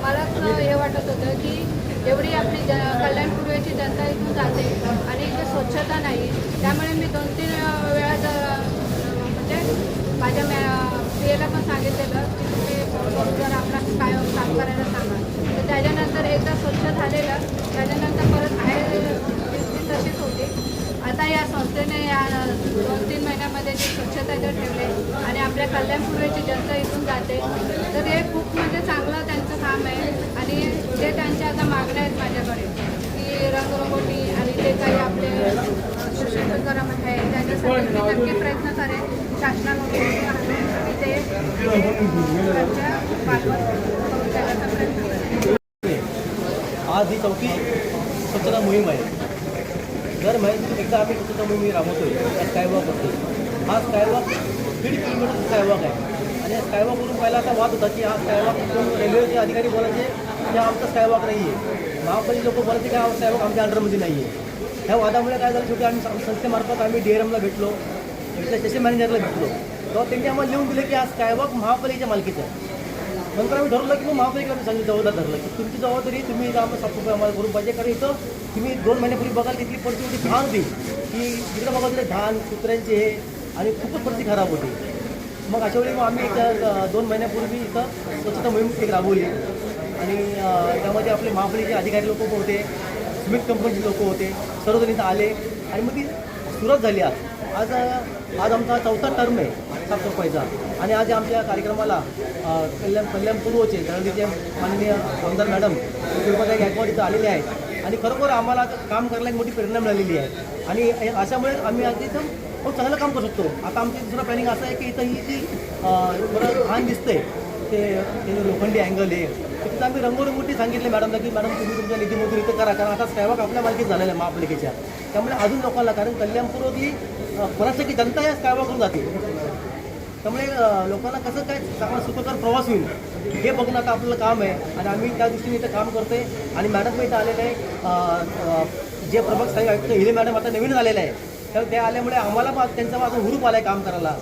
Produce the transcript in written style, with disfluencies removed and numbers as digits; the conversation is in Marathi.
मला हे वाटत होतं की एवढी आपली कल्याण पूर्वेची जनता इथून जाते आणि इथे स्वच्छता नाही, त्यामुळे मी 2-3 वेळा म्हणजे माझ्या पीएला पण सांगितलेलं की तुम्ही जर आपला काय काम करायला सांगा. तर त्याच्यानंतर एकदा स्वच्छ झालेलं, त्याच्यानंतर परत आहे ती तशीच होती. आता या संस्थेने या 2-3 महिन्यामध्ये जे स्वच्छता जर ठेवले आणि आपल्या कल्याण पूर्वेची जनता इथून जाते, तर हे खूप म्हणजे चांगलं त्यांचं काम आहे. आणि जे त्यांच्या आता मागण्या आहेत माझ्याकडे की रंगरंगोटी आणि ते काही आपले सुशोभीकरण आहे, त्याच्यासाठी मी नक्की प्रयत्न करेन शासनाकडून आणि ते त्यांच्या मार्फत करून देण्याचा प्रयत्न करेन. आज ही चौथी स्वच्छता मोहीम आहे. दर महिन्यातून एकदा आम्ही स्वच्छता मोहीम राबवतोय. या स्कायवॉक करतो. हा स्कायवॉक 1.5 किलोमीटर स्कायवॉक आहे. आणि या स्कायवॉकवरून पहिला असा वाद होता की हा स्कायवॉक रेल्वेचे अधिकारी बोलायचे की हा आमचा स्कायवॉक नाही आहे. महापालिका लोक बोलायचे की हा स्कायवॉक आमच्या अंडरमध्ये नाही आहे. ह्या वादामुळे काय झालं, शेवटी आम्ही संस्थेमार्फत आम्ही DRMला भेटलो, इथल्या स्टेशन मॅनेजरला भेटलो. तेव्हा त्यांनी आम्हाला लिहून दिले की हा स्कायवॉक महापालिकेच्या मालकीचा आहे. नंतर आम्ही ठरवलं की मग महापालिकेला सांगितलं, जबाबदार धरलं की तुमची जबाबदारी तुम्ही इथं आम्हाला साफसफाई आम्हाला करून पाहिजे. कारण इथं तुम्ही 2 महिन्यापूर्वी बघाल तिथली परिस्थिती घाण होती की जिकडे बघा तिथे घाण कुत्र्यांचे हे आणि खूपच परिस्थिती खराब होती. मग अशा वेळी मग आम्ही एक 2 महिन्यापूर्वी इथं स्वच्छता मोहीम एक राबवली. आणि त्यामध्ये आपले महापालिकेचे अधिकारी लोक होते, सिमेंट कंपनीचे लोक होते, सर्वजण इथं आले आणि मग ती सुरुवात झाली. आज आमचा 4था टर्म आहे साफसफाईचा. आणि आज आमच्या कार्यक्रमाला कल्याण पूर्वचे दळवीचे माननीय आमदार मॅडम कृपाताई गायकवाड इथं आलेले आहेत. आणि खरोखर आम्हाला काम करायला एक मोठी प्रेरणा मिळालेली आहे. आणि अशामुळे आम्ही आज इथं खूप चांगलं काम करू शकतो. आता आमचं दुसरं प्लॅनिंग असं आहे की इथं ही जी बरं घाण दिसते ते लोखंडी अँगल आहे, तिथं आम्ही रंगोरंगोटी सांगितले मॅडमला की मॅडम तुम्ही तुमच्या निधीमधून इथं करा. कारण आता स्कायवॉक आपल्या मालकीत झालेला आहे महापालिकेच्या. त्यामुळे अजून लोकांना, कारण कल्याणपूर्व ही 50% जनता या स्कायवॉकवरून जाते. त्यामुळे लोकांना कसं काय चांगला सुखकर प्रवास होईल हे बघणं आता आपलं काम आहे. आणि आम्ही त्या दृष्टीने इथं काम करतोय. आणि मॅडम इथं आलेले आहे, जे प्रभाग साहेब आयुक्त हिले मॅडम आता नवीन आलेले आहे. तर ते आल्यामुळे आम्हाला त्यांचा माझा हुरूप आला आहे काम करायला.